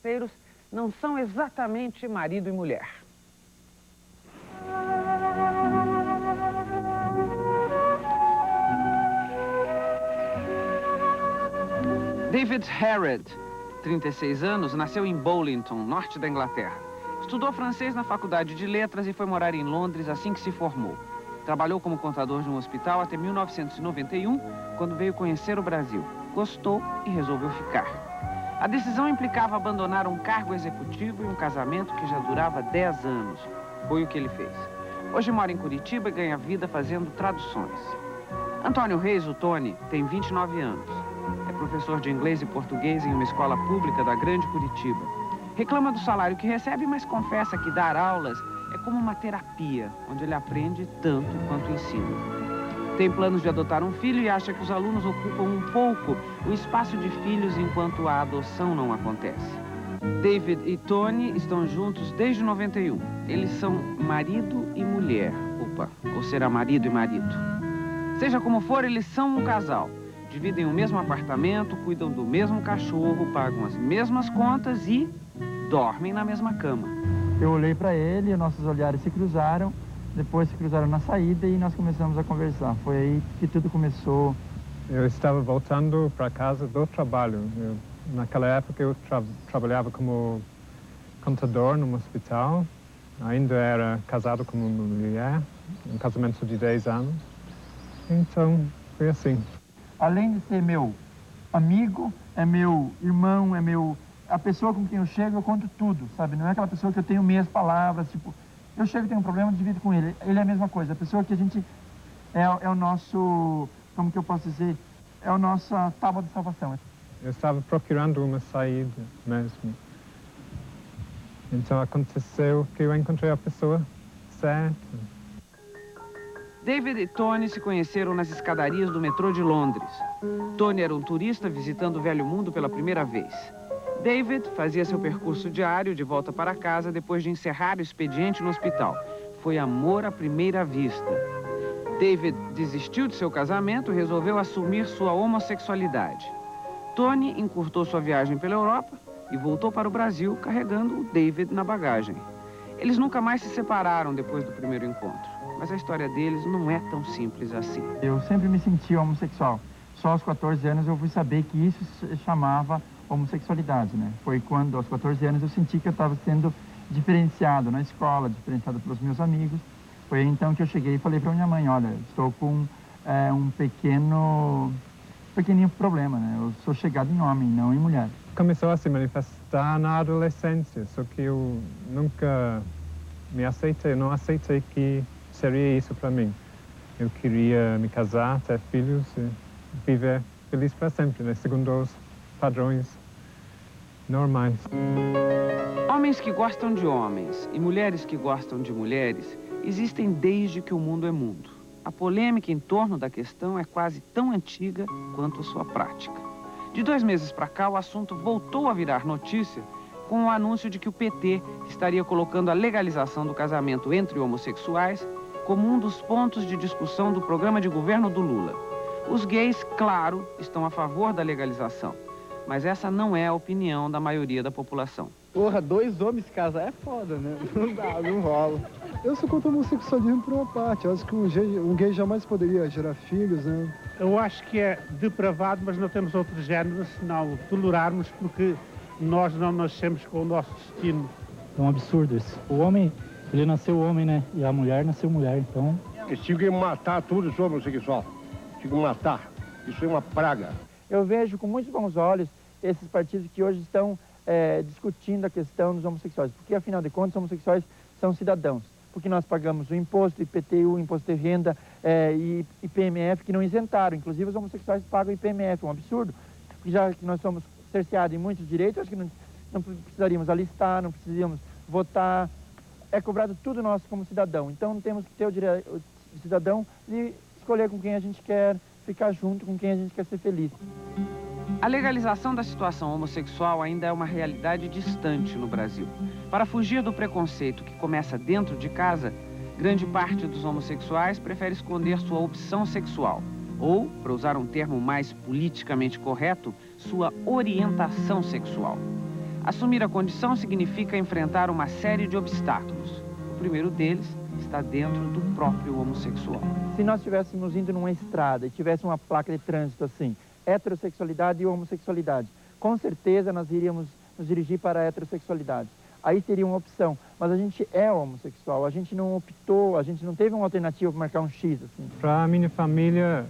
parceiros não são exatamente marido e mulher. David Harrod, 36 anos, nasceu em Bollington, norte da Inglaterra. Estudou francês na Faculdade de Letras e foi morar em Londres assim que se formou. Trabalhou como contador de um hospital até 1991, quando veio conhecer o Brasil. Gostou e resolveu ficar. A decisão implicava abandonar um cargo executivo e um casamento que já durava 10 anos. Foi o que ele fez. Hoje mora em Curitiba e ganha vida fazendo traduções. Antônio Reis, o Tony, tem 29 anos. É professor de inglês e português em uma escola pública da Grande Curitiba. Reclama do salário que recebe, mas confessa que dar aulas é como uma terapia, onde ele aprende tanto quanto ensina. Tem planos de adotar um filho e acha que os alunos ocupam um pouco o espaço de filhos enquanto a adoção não acontece. David e Tony estão juntos desde 91. Eles são marido e mulher. Ou será marido e marido. Seja como for, eles são um casal. Dividem o mesmo apartamento, cuidam do mesmo cachorro, pagam as mesmas contas e dormem na mesma cama. Eu olhei para ele, nossos olhares se cruzaram, depois se cruzaram na saída e nós começamos a conversar. Foi aí que tudo começou. Eu estava voltando para casa do trabalho. Naquela época eu trabalhava como contador num hospital. Ainda era casado com uma mulher, um casamento de 10 anos. Então, foi assim. Além de ser meu amigo, é meu irmão, é a pessoa com quem eu chego, eu conto tudo, sabe? Não é aquela pessoa que eu tenho meias palavras, tipo, eu chego e tenho um problema, divido com ele. Ele é a mesma coisa, a pessoa que a gente é o nosso, como que eu posso dizer, é a nossa tábua de salvação. Eu estava procurando uma saída mesmo. Então aconteceu que eu encontrei a pessoa certa. David e Tony se conheceram nas escadarias do metrô de Londres. Tony era um turista visitando o Velho Mundo pela primeira vez. David fazia seu percurso diário de volta para casa depois de encerrar o expediente no hospital. Foi amor à primeira vista. David desistiu de seu casamento e resolveu assumir sua homossexualidade. Tony encurtou sua viagem pela Europa e voltou para o Brasil carregando o David na bagagem. Eles nunca mais se separaram depois do primeiro encontro, mas a história deles não é tão simples assim. Eu sempre me senti homossexual. Só aos 14 anos eu fui saber que isso se chamava homossexualidade, né? Foi quando, aos 14 anos, eu senti que eu estava sendo diferenciado na escola, diferenciado pelos meus amigos. Foi então que eu cheguei e falei para minha mãe, olha, estou com um pequenininho problema, né? Eu sou chegado em homem, não em mulher. Começou a se manifestar na adolescência, só que eu nunca me aceitei, não aceitei que seria isso para mim. Eu queria me casar, ter filhos e viver feliz para sempre, né? Segundo os padrões normais. Homens que gostam de homens e mulheres que gostam de mulheres existem desde que o mundo é mundo. A polêmica em torno da questão é quase tão antiga quanto a sua prática. De 2 meses para cá, o assunto voltou a virar notícia com o anúncio de que o PT estaria colocando a legalização do casamento entre homossexuais como um dos pontos de discussão do programa de governo do Lula. Os gays, claro, estão a favor da legalização, mas essa não é a opinião da maioria da população. Porra, 2 homens se casar é foda, né? Não dá, não rola. Eu sou contra o homossexualismo por uma parte. Eu acho que um gay jamais poderia gerar filhos, né? Eu acho que é depravado, mas não temos outro género senão tolerarmos, porque nós não nascemos com o nosso destino. É um absurdo isso. O homem, ele nasceu homem, né? E a mulher nasceu mulher, então... Eles tinham que matar tudo sobre o homossexual. Tinham que matar. Isso é uma praga. Eu vejo com muitos bons olhos esses partidos que hoje estão discutindo a questão dos homossexuais. Porque, afinal de contas, os homossexuais são cidadãos. Porque nós pagamos o imposto, IPTU, imposto de renda e IPMF, que não isentaram. Inclusive, os homossexuais pagam IPMF, é um absurdo. Porque já que nós somos cerceados em muitos direitos, acho que não precisaríamos alistar, não precisaríamos votar. É cobrado tudo nosso como cidadão. Então, temos que ter o direito de cidadão de escolher com quem a gente quer ficar junto, com quem a gente quer ser feliz. A legalização da situação homossexual ainda é uma realidade distante no Brasil. Para fugir do preconceito que começa dentro de casa, grande parte dos homossexuais prefere esconder sua opção sexual. Ou, para usar um termo mais politicamente correto, sua orientação sexual. Assumir a condição significa enfrentar uma série de obstáculos. O primeiro deles está dentro do próprio homossexual. Se nós estivéssemos indo numa estrada e tivesse uma placa de trânsito assim, heterossexualidade e homossexualidade, com certeza nós iríamos nos dirigir para a heterossexualidade. Aí seria uma opção, mas a gente é homossexual, a gente não optou, a gente não teve uma alternativa para marcar um X, assim. Para a minha família,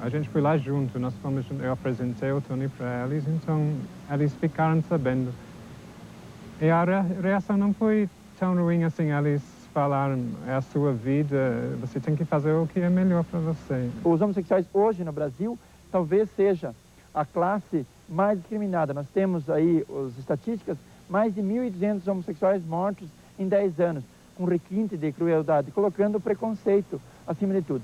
a gente foi lá junto, eu apresentei o Tony para eles, então eles ficaram sabendo. E a reação não foi tão ruim assim, eles falaram, é a sua vida, você tem que fazer o que é melhor para você. Os homossexuais hoje no Brasil talvez seja a classe mais discriminada. Nós temos aí, as estatísticas, mais de 1.200 homossexuais mortos em 10 anos, com requinte de crueldade, colocando o preconceito acima de tudo.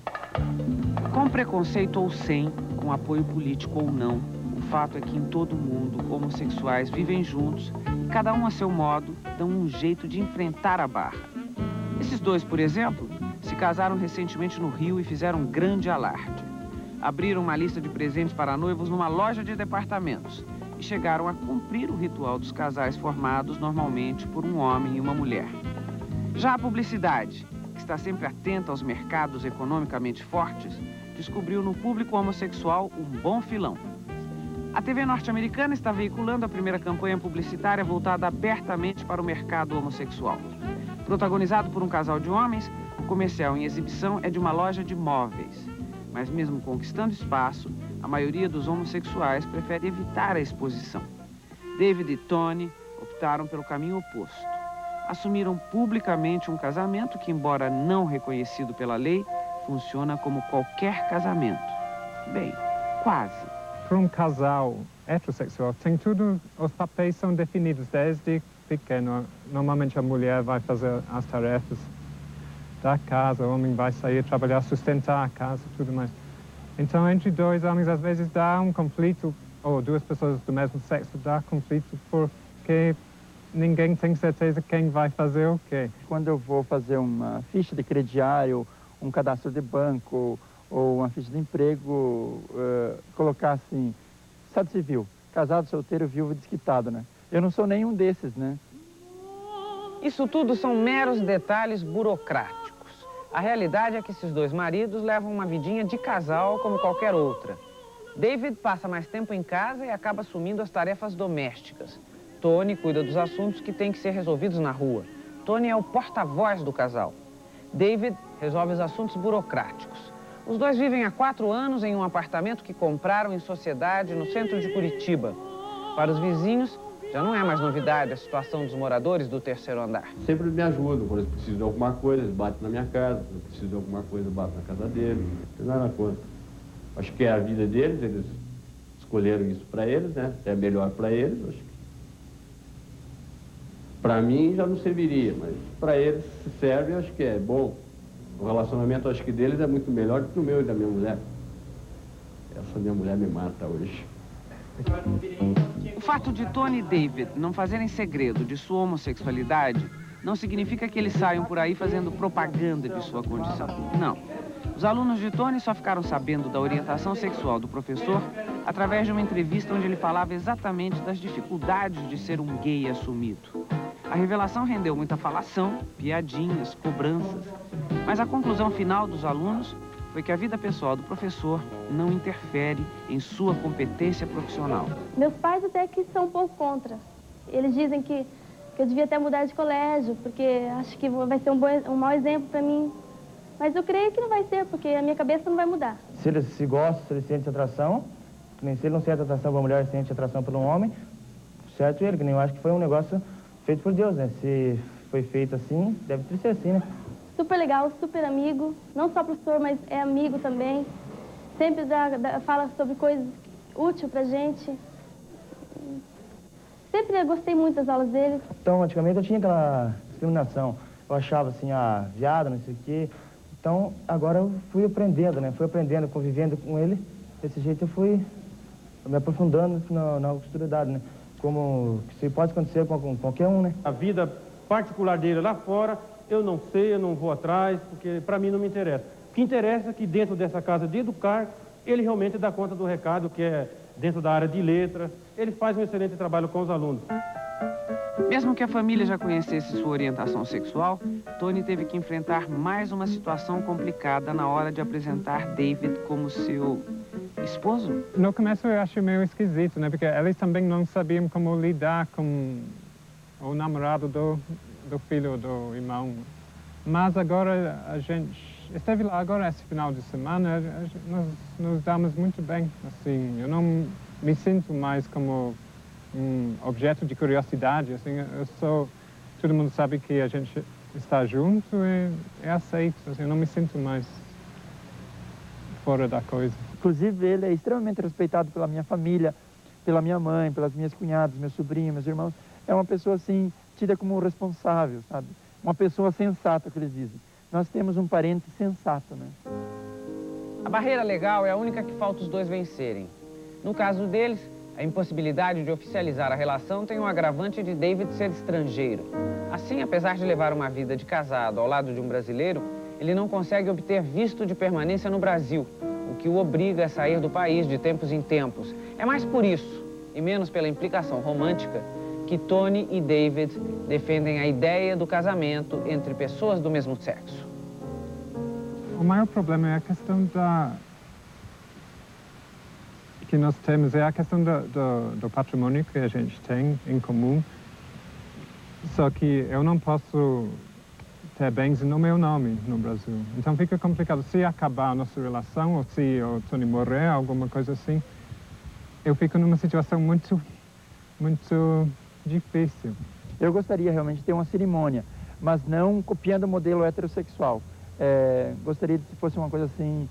Com preconceito ou sem, com apoio político ou não, o fato é que em todo o mundo, homossexuais vivem juntos e cada um a seu modo dão um jeito de enfrentar a barra. Esses dois, por exemplo, se casaram recentemente no Rio e fizeram um grande alarde. Abriram uma lista de presentes para noivos numa loja de departamentos e chegaram a cumprir o ritual dos casais formados normalmente por um homem e uma mulher. Já a publicidade, que está sempre atenta aos mercados economicamente fortes, descobriu no público homossexual um bom filão. A TV norte-americana está veiculando a primeira campanha publicitária voltada abertamente para o mercado homossexual. Protagonizado por um casal de homens, o comercial em exibição é de uma loja de móveis. Mas mesmo conquistando espaço, a maioria dos homossexuais prefere evitar a exposição. David e Tony optaram pelo caminho oposto. Assumiram publicamente um casamento que, embora não reconhecido pela lei, funciona como qualquer casamento. Bem, quase. Para um casal heterossexual, tem tudo, os papéis são definidos desde pequeno. Normalmente a mulher vai fazer as tarefas da casa, o homem vai sair trabalhar, sustentar a casa e tudo mais. Então, entre dois homens, às vezes dá um conflito, ou duas pessoas do mesmo sexo dá conflito porque ninguém tem certeza quem vai fazer o quê. Quando eu vou fazer uma ficha de crediário, um cadastro de banco ou uma ficha de emprego, colocar assim, estado civil, casado, solteiro, viúvo, desquitado, né? Eu não sou nenhum desses, né? Isso tudo são meros detalhes burocráticos. A realidade é que esses dois maridos levam uma vidinha de casal como qualquer outra. David passa mais tempo em casa e acaba assumindo as tarefas domésticas. Tony cuida dos assuntos que têm que ser resolvidos na rua. Tony é o porta-voz do casal. David resolve os assuntos burocráticos. Os dois vivem há 4 anos em um apartamento que compraram em sociedade no centro de Curitiba. Para os vizinhos, já não é mais novidade a situação dos moradores do 3º andar. Sempre me ajudam, quando eles precisam de alguma coisa, eles batem na minha casa, quando precisam de alguma coisa, eu bato na casa deles, não tem nada contra. Acho que é a vida deles, eles escolheram isso para eles, né? É melhor para eles, acho que. Para mim já não serviria, mas para eles se serve, acho que é bom. O relacionamento, acho que deles é muito melhor do que o meu e da minha mulher. Essa minha mulher me mata hoje. O fato de Tony e David não fazerem segredo de sua homossexualidade não significa que eles saiam por aí fazendo propaganda de sua condição. Não. Os alunos de Tony só ficaram sabendo da orientação sexual do professor através de uma entrevista onde ele falava exatamente das dificuldades de ser um gay assumido. A revelação rendeu muita falação, piadinhas, cobranças, mas a conclusão final dos alunos foi que a vida pessoal do professor não interfere em sua competência profissional. Meus pais até que são um pouco contra. Eles dizem que eu devia até mudar de colégio, porque acho que vai ser um mau exemplo para mim. Mas eu creio que não vai ser, porque a minha cabeça não vai mudar. Se eles se gostam, se eles sentem atração, nem se ele não sente atração por uma mulher, sente atração por um homem, certo ele, que nem eu acho que foi um negócio feito por Deus, né? Se foi feito assim, deve ser assim, né? Super legal, super amigo, não só professor, mas é amigo também. Sempre fala sobre coisas úteis pra gente. Sempre gostei muito das aulas dele. Então, antigamente eu tinha aquela discriminação. Eu achava assim, viado, não sei o quê. Então, agora eu fui aprendendo, né? Fui aprendendo, convivendo com ele. Desse jeito eu fui me aprofundando na obscuridade, né? Como se pode acontecer com qualquer um, né? A vida particular dele lá fora, eu não sei, eu não vou atrás, porque para mim não me interessa. O que interessa é que dentro dessa casa de educar, ele realmente dá conta do recado, que é dentro da área de letras. Ele faz um excelente trabalho com os alunos. Mesmo que a família já conhecesse sua orientação sexual, Tony teve que enfrentar mais uma situação complicada na hora de apresentar David como seu esposo. No começo eu achei meio esquisito, né? Porque eles também não sabiam como lidar com o namorado do filho do irmão. Mas agora a gente esteve lá agora esse final de semana, nós nos damos muito bem, assim. Eu não me sinto mais como um objeto de curiosidade, assim. Todo mundo sabe que a gente está junto e é aceito, assim. Eu não me sinto mais fora da coisa. Inclusive, ele é extremamente respeitado pela minha família, pela minha mãe, pelas minhas cunhadas, meus sobrinhos, meus irmãos. É uma pessoa, assim, tida como responsável, sabe? Uma pessoa sensata, que eles dizem. Nós temos um parente sensato, né? A barreira legal é a única que falta os dois vencerem. No caso deles, a impossibilidade de oficializar a relação tem o agravante de David ser estrangeiro. Assim, apesar de levar uma vida de casado ao lado de um brasileiro, ele não consegue obter visto de permanência no Brasil, o que o obriga a sair do país de tempos em tempos. É mais por isso, e menos pela implicação romântica, que Tony e David defendem a ideia do casamento entre pessoas do mesmo sexo. O maior problema é a questão que nós temos, é a questão do patrimônio que a gente tem em comum. Só que eu não posso ter bens no meu nome no Brasil. Então fica complicado. Se acabar a nossa relação, ou se o Tony morrer, alguma coisa assim, eu fico numa situação muito difícil. Eu gostaria realmente de ter uma cerimônia, mas não copiando o modelo heterossexual. Gostaria de que fosse uma coisa assim,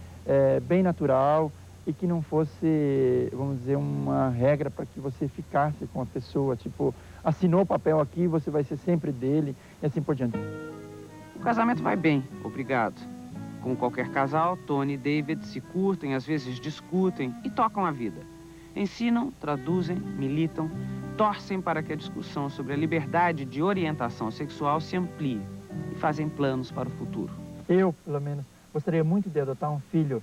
bem natural e que não fosse, vamos dizer, uma regra para que você ficasse com a pessoa, tipo, assinou o papel aqui, você vai ser sempre dele e assim por diante. O casamento vai bem, obrigado. Como qualquer casal, Tony e David se curtem, às vezes discutem e tocam a vida. Ensinam, traduzem, militam, torcem para que a discussão sobre a liberdade de orientação sexual se amplie e fazem planos para o futuro. Eu, pelo menos, gostaria muito de adotar um filho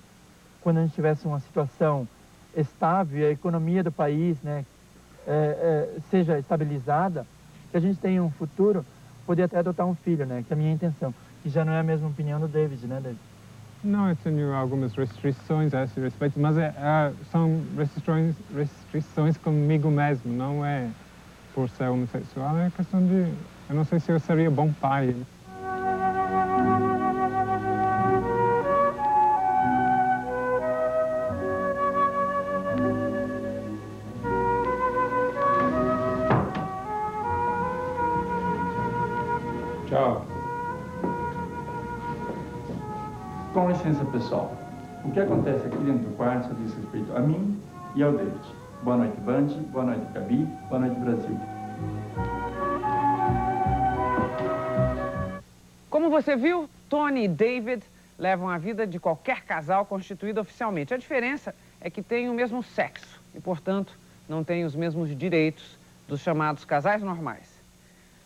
quando a gente tivesse uma situação estável e a economia do país, né, seja estabilizada, que a gente tenha um futuro, poder até adotar um filho, né, que é a minha intenção, que já não é a mesma opinião do David, né, David? Não, eu tenho algumas restrições a esse respeito, mas são restrições comigo mesmo, não é por ser homossexual, é questão de... Eu não sei se eu seria bom pai. Tchau. Com licença, pessoal. O que acontece aqui dentro do quarto só diz respeito a mim e ao David. Boa noite, Band. Boa noite, Gabi. Boa noite, Brasil. Como você viu, Tony e David levam a vida de qualquer casal constituído oficialmente. A diferença é que têm o mesmo sexo e, portanto, não têm os mesmos direitos dos chamados casais normais.